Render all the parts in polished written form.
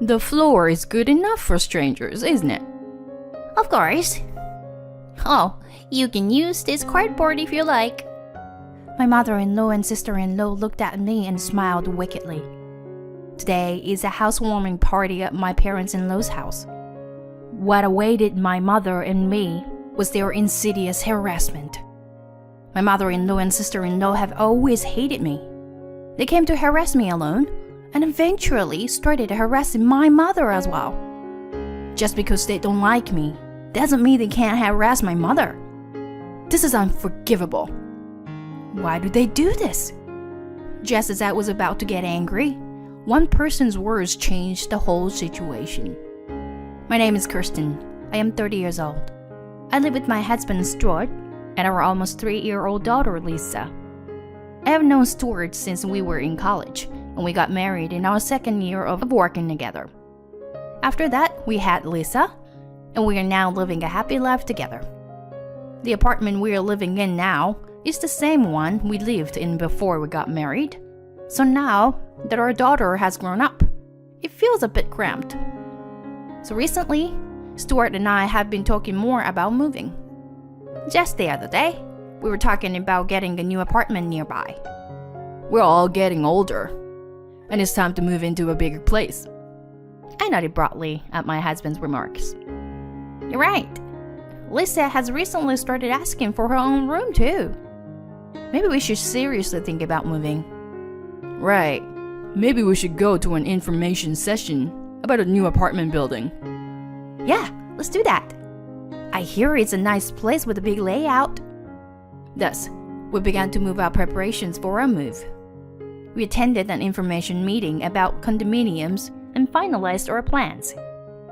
The floor is good enough for strangers, isn't it? Of course. Oh, you can use this cardboard if you like. My mother-in-law and sister-in-law looked at me and smiled wickedly. Today is a housewarming party at my parents-in-law's house. What awaited my mother and me was their insidious harassment. My mother-in-law and sister-in-law have always hated me. They came to harass me alone, and eventually started harassing my mother as well. Just because they don't like me doesn't mean they can't harass my mother. This is unforgivable. Why do they do this? Just as I was about to get angry, one person's words changed the whole situation. My name is Kirsten. I am 30 years old. I live with my husband Stuart and our almost 3-year-old daughter Lisa. I have known Stuart since we were in college, and we got married in our second year of working together. After that, we had Lisa, and we are now living a happy life together. The apartment we are living in now is the same one we lived in before we got married. So now that our daughter has grown up, it feels a bit cramped. So recently, Stuart and I have been talking more about moving. Just the other day, we were talking about getting a new apartment nearby. We're all getting older, and it's time to move into a bigger place. I nodded broadly at my husband's remarks. You're right. Lisa has recently started asking for her own room too. Maybe we should seriously think about moving. Right. Maybe we should go to an information session about a new apartment building. Yeah, let's do that. I hear it's a nice place with a big layout. Thus, we began to move our preparations for our move. We attended an information meeting about condominiums and finalized our plans,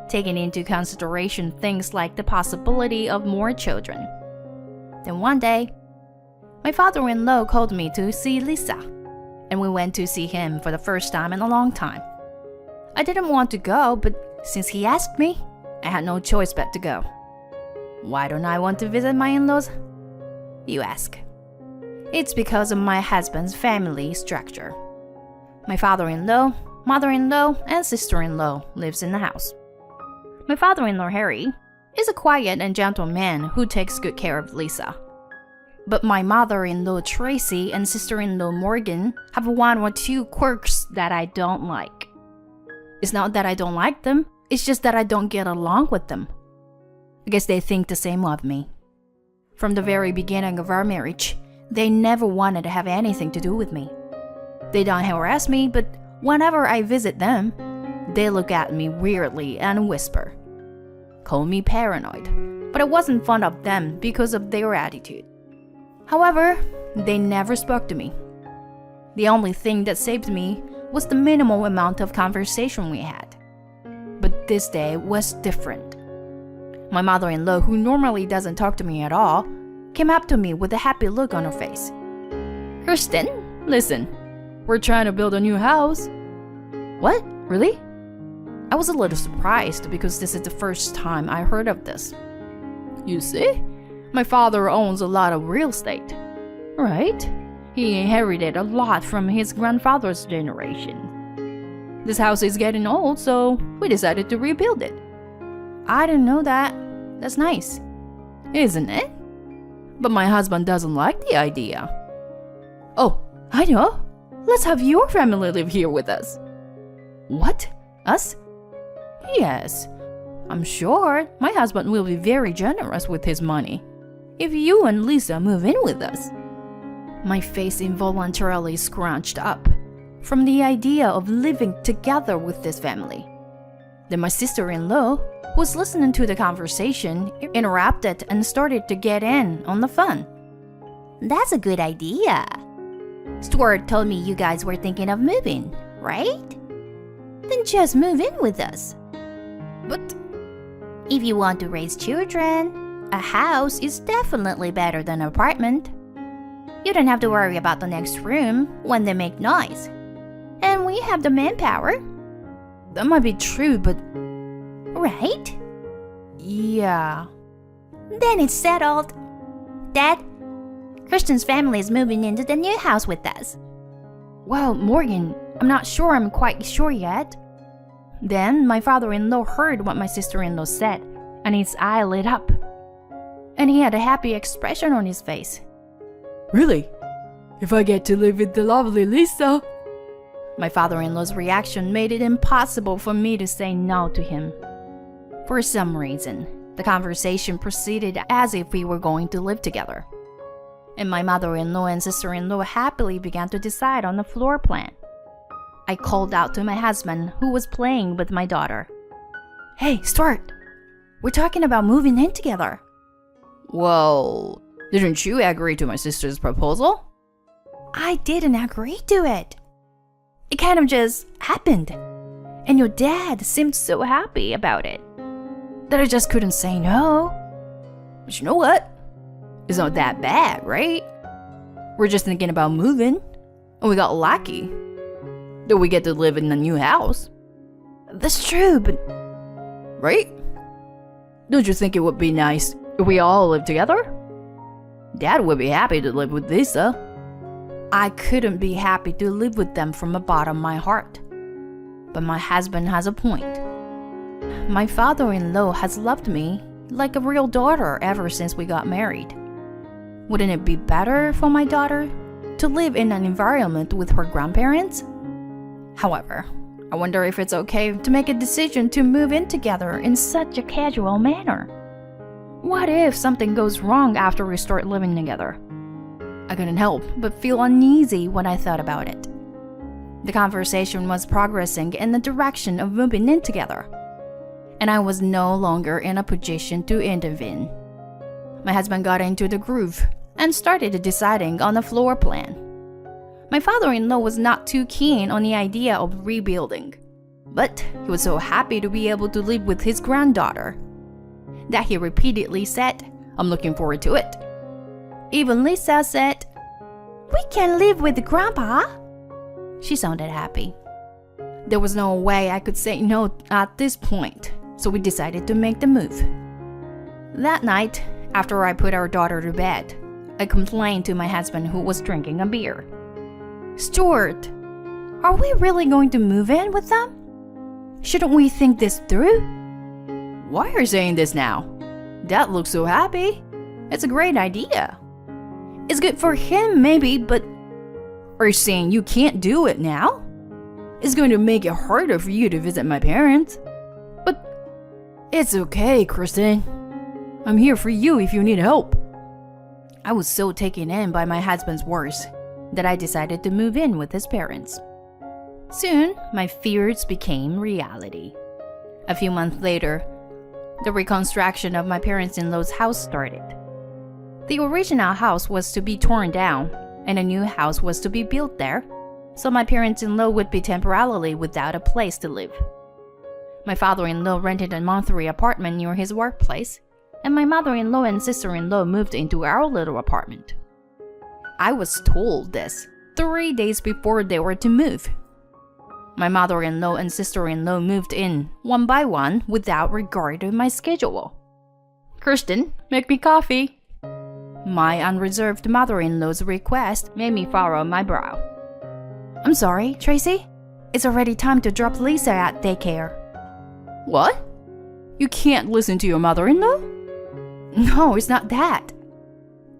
taking into consideration things like the possibility of more children. Then one day, my father-in-law called me to see Lisa, and we went to see him for the first time in a long time. I didn't want to go, but since he asked me, I had no choice but to go. Why don't I want to visit my in-laws? You ask. It's because of my husband's family structure. My father-in-law, mother-in-law, and sister-in-law lives in the house. My father-in-law, Harry, is a quiet and gentle man who takes good care of Lisa. But my mother-in-law, Tracy, and sister-in-law, Morgan, have one or two quirks that I don't like. It's not that I don't like them, it's just that I don't get along with them. I guess they think the same of me. From the very beginning of our marriage, they never wanted to have anything to do with me. They don't harass me, but whenever I visit them, they look at me weirdly and whisper. Call me paranoid, but I wasn't fond of them because of their attitude. However, they never spoke to me. The only thing that saved me was the minimal amount of conversation we had. But this day was different. My mother-in-law, who normally doesn't talk to me at all, came up to me with a happy look on her face. Kirsten, listen, we're trying to build a new house. What? Really? I was a little surprised because this is the first time I heard of this. You see, my father owns a lot of real estate. Right? He inherited a lot from his grandfather's generation. This house is getting old, so we decided to rebuild it. I didn't know that. That's nice. Isn't it? But my husband doesn't like the idea. Oh, I know. Let's have your family live here with us. What? Us? Yes. I'm sure my husband will be very generous with his money if you and Lisa move in with us. My face involuntarily scrunched up from the idea of living together with this family. Then my sister-in-law, who was listening to the conversation, interrupted and started to get in on the fun. That's a good idea. Stuart told me you guys were thinking of moving, right? Then just move in with us. But if you want to raise children, a house is definitely better than an apartment. You don't have to worry about the next room when they make noise. And we have the manpower. That might be true, but... Right? Yeah. Then it's settled. Dad, Kristen's family is moving into the new house with us. Well, Morgan, I'm not sure I'm quite sure yet. Then my father-in-law heard what my sister-in-law said, and his eye lit up. And he had a happy expression on his face. Really? If I get to live with the lovely Lisa? My father-in-law's reaction made it impossible for me to say no to him. For some reason, the conversation proceeded as if we were going to live together. And my mother-in-law and sister-in-law happily began to decide on the floor plan. I called out to my husband, who was playing with my daughter. "Hey, Stuart, we're talking about moving in together." Well, didn't you agree to my sister's proposal? "I didn't agree to it. It kind of just happened. And your dad seemed so happy about it that I just couldn't say no." But you know what? It's not that bad, right? We're just thinking about moving, and we got lucky that we get to live in a new house. That's true, but... Right? Don't you think it would be nice if we all lived together? Dad would be happy to live with Lisa. I couldn't be happy to live with them from the bottom of my heart. But my husband has a point. My father-in-law has loved me like a real daughter ever since we got married. Wouldn't it be better for my daughter to live in an environment with her grandparents? However, I wonder if it's okay to make a decision to move in together in such a casual manner. What if something goes wrong after we start living together? I couldn't help but feel uneasy when I thought about it. The conversation was progressing in the direction of moving in together, and I was no longer in a position to intervene. My husband got into the groove and started deciding on the floor plan. My father-in-law was not too keen on the idea of rebuilding, but he was so happy to be able to live with his granddaughter that he repeatedly said, "I'm looking forward to it." Even Lisa said, "We can live with Grandpa." She sounded happy. There was no way I could say no at this point, so we decided to make the move. That night, after I put our daughter to bed, I complained to my husband, who was drinking a beer. "Stuart, are we really going to move in with them? Shouldn't we think this through?" Why are you saying this now? Dad looks so happy. It's a great idea. It's good for him, maybe, but... Are you saying you can't do it now? It's going to make it harder for you to visit my parents. But it's okay, Kristen. I'm here for you if you need help. I was so taken in by my husband's words that I decided to move in with his parents. Soon, my fears became reality. A few months later, the reconstruction of my parents-in-law's house started. The original house was to be torn down, and a new house was to be built there, so my parents-in-law would be temporarily without a place to live. My father-in-law rented a monthly apartment near his workplace, and my mother-in-law and sister-in-law moved into our little apartment. I was told this 3 days before they were to move. My mother-in-law and sister-in-law moved in one by one without regard to my schedule. "Kristen, make me coffee." My unreserved mother-in-law's request made me furrow my brow. "I'm sorry, Tracy. It's already time to drop Lisa at daycare." What? You can't listen to your mother-in-law? No, it's not that.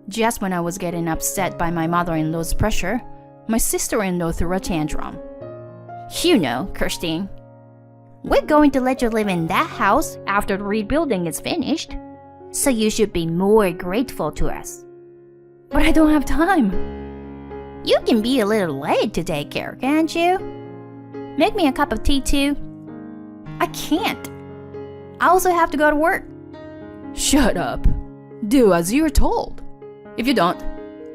Just when I was getting upset by my mother-in-law's pressure, my sister-in-law threw a tantrum. "You know, Christine, we're going to let you live in that house after the rebuilding is finished, so you should be more grateful to us." But I don't have time. "You can be a little late to daycare, can't you? Make me a cup of tea too." "I can't. I also have to go to work." Shut up. Do as you're told. If you don't,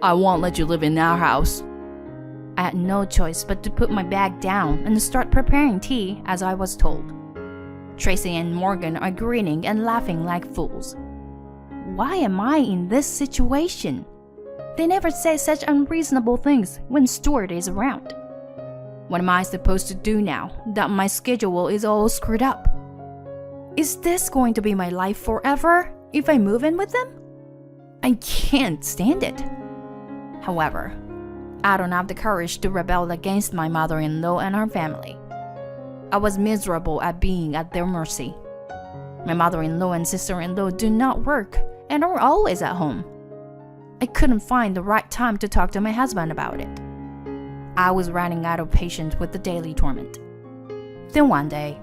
I won't let you live in our house. I had no choice but to put my bag down and start preparing tea as I was told. Tracy and Morgan are grinning and laughing like fools. Why am I in this situation? They never say such unreasonable things when Stuart is around. What am I supposed to do now that my schedule is all screwed up? Is this going to be my life forever if I move in with them? I can't stand it. However, I don't have the courage to rebel against my mother-in-law and her family. I was miserable at being at their mercy. My mother-in-law and sister-in-law do not work and are always at home. I couldn't find the right time to talk to my husband about it. I was running out of patience with the daily torment. Then one day,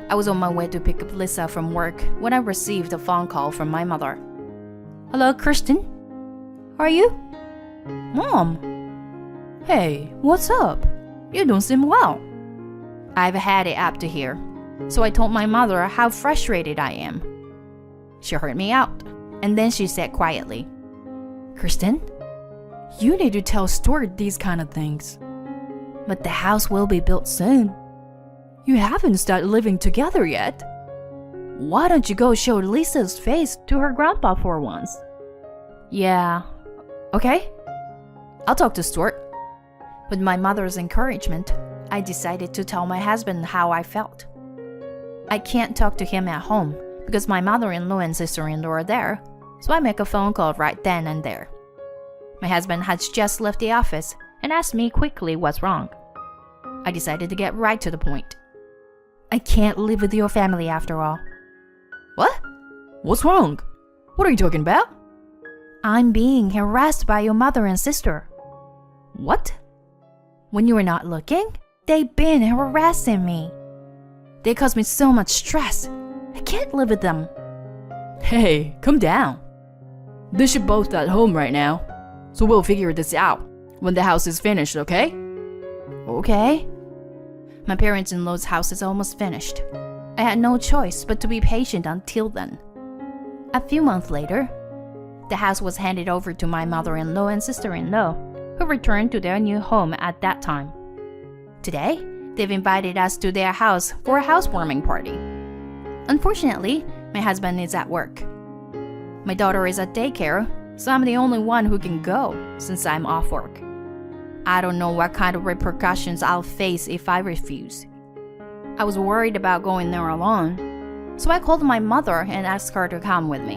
I was on my way to pick up Lisa from work when I received a phone call from my mother. Hello, Kristen? Are you? Mom? Hey, what's up? You don't seem well. I've had it up to here, so I told my mother how frustrated I am. She heard me out, and then she said quietly, Kristen, you need to tell Stuart these kind of things. But the house will be built soon. You haven't started living together yet. Why don't you go show Lisa's face to her grandpa for once? Yeah, okay. I'll talk to Stuart. With my mother's encouragement, I decided to tell my husband how I felt. I can't talk to him at home because my mother-in-law and sister-in-law are there, so I make a phone call right then and there. My husband had just left the office and asked me quickly what's wrong. I decided to get right to the point. I can't live with your family after all. What? What's wrong? What are you talking about? I'm being harassed by your mother and sister. What? When you were not looking, they've been harassing me. They cause me so much stress. I can't live with them. Hey, calm down. They should both at home right now, so we'll figure this out when the house is finished, okay? Okay. My parents-in-law's house is almost finished. I had no choice but to be patient until then. A few months later, the house was handed over to my mother-in-law and sister-in-law, who returned to their new home at that time. Today, they've invited us to their house for a housewarming party. Unfortunately, my husband is at work. My daughter is at daycare, so I'm the only one who can go since I'm off work. I don't know what kind of repercussions I'll face if I refuse. I was worried about going there alone, so I called my mother and asked her to come with me.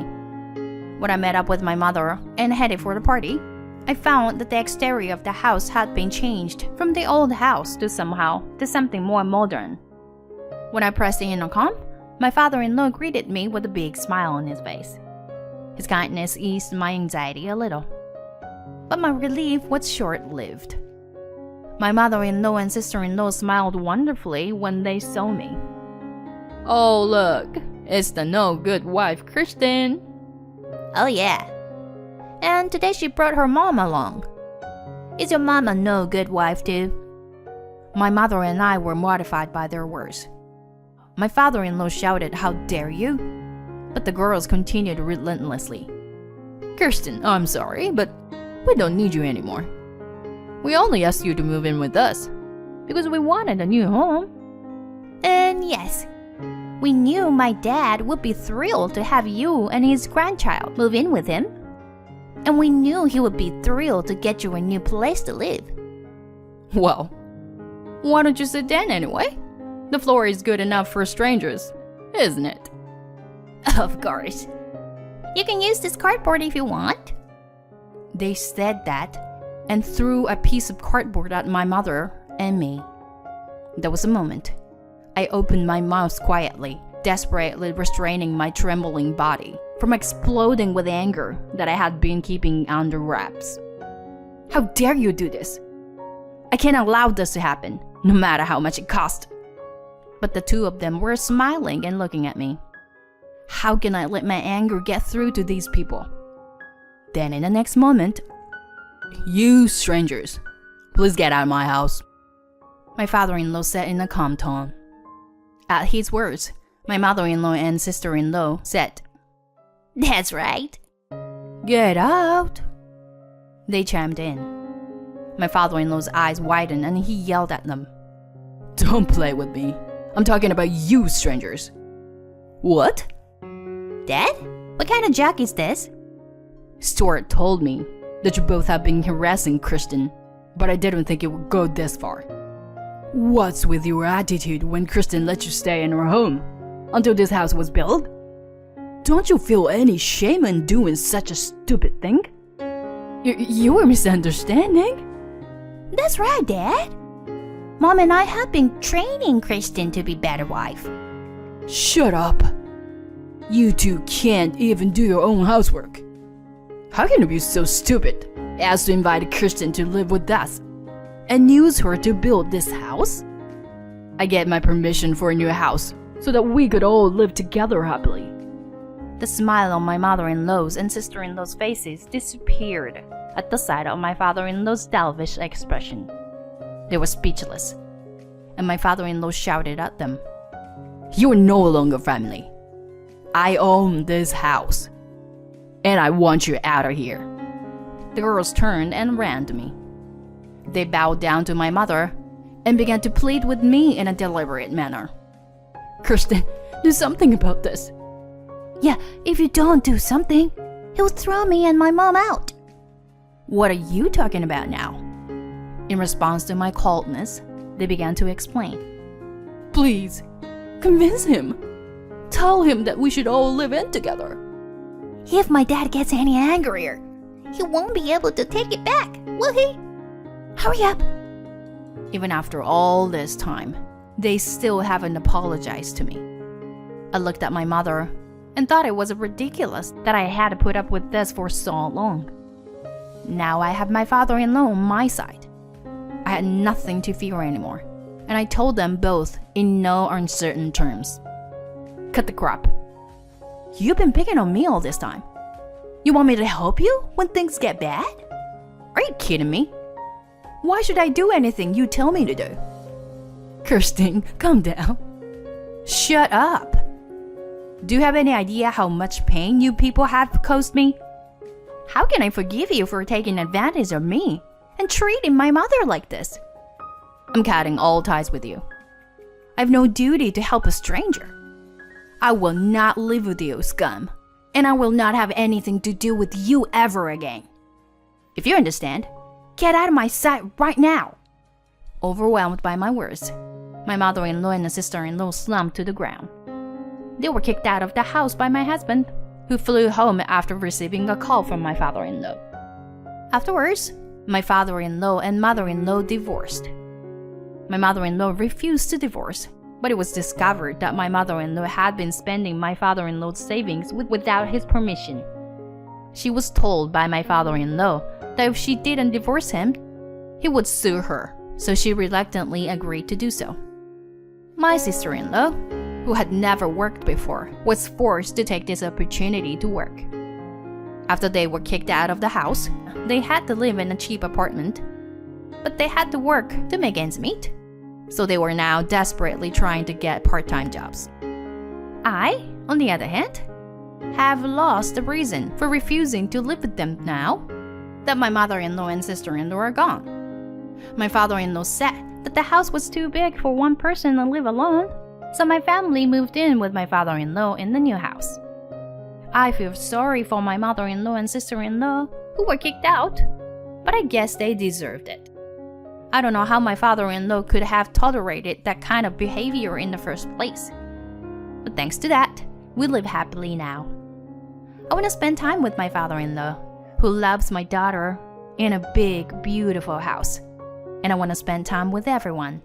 When I met up with my mother and headed for the party, I found that the exterior of the house had been changed from the old house to something more modern. When I pressed the intercom, my father-in-law greeted me with a big smile on his face. His kindness eased my anxiety a little. But my relief was short-lived. My mother-in-law and sister-in-law smiled wonderfully when they saw me. Oh, look, it's the no-good wife, Kristen. Oh, yeah. And today she brought her mom along. Is your mom a no-good wife, too? My mother and I were mortified by their words. My father-in-law shouted, "How dare you?" But the girls continued relentlessly. Kirsten, I'm sorry, but we don't need you anymore. We only asked you to move in with us because we wanted a new home. And yes, we knew my dad would be thrilled to have you and his grandchild move in with him. And we knew he would be thrilled to get you a new place to live. Well, why don't you sit down anyway? The floor is good enough for strangers, isn't it? Of course. You can use this cardboard if you want. They said that and threw a piece of cardboard at my mother and me. There was a moment. I opened my mouth quietly, desperately restraining my trembling body from exploding with anger that I had been keeping under wraps. How dare you do this? I can't allow this to happen, no matter how much it cost. But the two of them were smiling and looking at me. How can I let my anger get through to these people? Then in the next moment, "You strangers, please get out of my house," my father-in-law said in a calm tone. At his words, my mother-in-law and sister-in-law said, "That's right. Get out." They chimed in. My father-in-law's eyes widened and he yelled at them. "Don't play with me. I'm talking about you strangers." "What?" "Dad? What kind of joke is this?" "Stuart told me that you both have been harassing Kristen, but I didn't think it would go this far. What's with your attitude when Kristen let you stay in her home until this house was built? Don't you feel any shame in doing such a stupid thing? You were misunderstanding." "That's right, Dad." Mom and I have been training Kristen to be better wife. Shut up. You two can't even do your own housework. How can you be so stupid as to invite Kristen to live with us and use her to build this house? I get my permission for a new house so that we could all live together happily. The smile on my mother-in-law's and sister-in-law's faces disappeared at the sight of my father-in-law's selfish expression. They were speechless, and my father-in-law shouted at them. You are no longer family. I own this house, and I want you out of here. The girls turned and ran to me. They bowed down to my mother and began to plead with me in a deliberate manner. Kristen, do something about this. Yeah, if you don't do something, he'll throw me and my mom out. What are you talking about now? In response to my coldness, they began to explain. Please, convince him. Tell him that we should all live in together. If my dad gets any angrier, he won't be able to take it back, will he? Hurry up. Even after all this time, they still haven't apologized to me. I looked at my mother and thought it was ridiculous that I had to put up with this for so long. Now I have my father-in-law on my side. I had nothing to fear anymore, and I told them both in no uncertain terms. Cut the crap. You've been picking on me all this time. You want me to help you when things get bad? Are you kidding me? Why should I do anything you tell me to do? Kirsten, calm down. Shut up. Do you have any idea how much pain you people have caused me? How can I forgive you for taking advantage of me and treating my mother like this? I'm cutting all ties with you. I have no duty to help a stranger. I will not live with you, scum, and I will not have anything to do with you ever again. If you understand, get out of my sight right now. Overwhelmed by my words, my mother-in-law and sister-in-law slumped to the ground. They were kicked out of the house by my husband, who flew home after receiving a call from my father-in-law. Afterwards, my father-in-law and mother-in-law divorced. My mother-in-law refused to divorce, but it was discovered that my mother-in-law had been spending my father-in-law's savings without his permission. She was told by my father-in-law that if she didn't divorce him, he would sue her, so she reluctantly agreed to do so. My sister-in-law, who had never worked before, was forced to take this opportunity to work. After they were kicked out of the house, they had to live in a cheap apartment, but they had to work to make ends meet. So they were now desperately trying to get part-time jobs. I, on the other hand, have lost the reason for refusing to live with them now that my mother-in-law and sister-in-law are gone. My father-in-law said that the house was too big for one person to live alone, so my family moved in with my father-in-law in the new house. I feel sorry for my mother-in-law and sister-in-law who were kicked out, but I guess they deserved it. I don't know how my father-in-law could have tolerated that kind of behavior in the first place. But thanks to that, we live happily now. I want to spend time with my father-in-law, who loves my daughter, in a big, beautiful house. And I want to spend time with everyone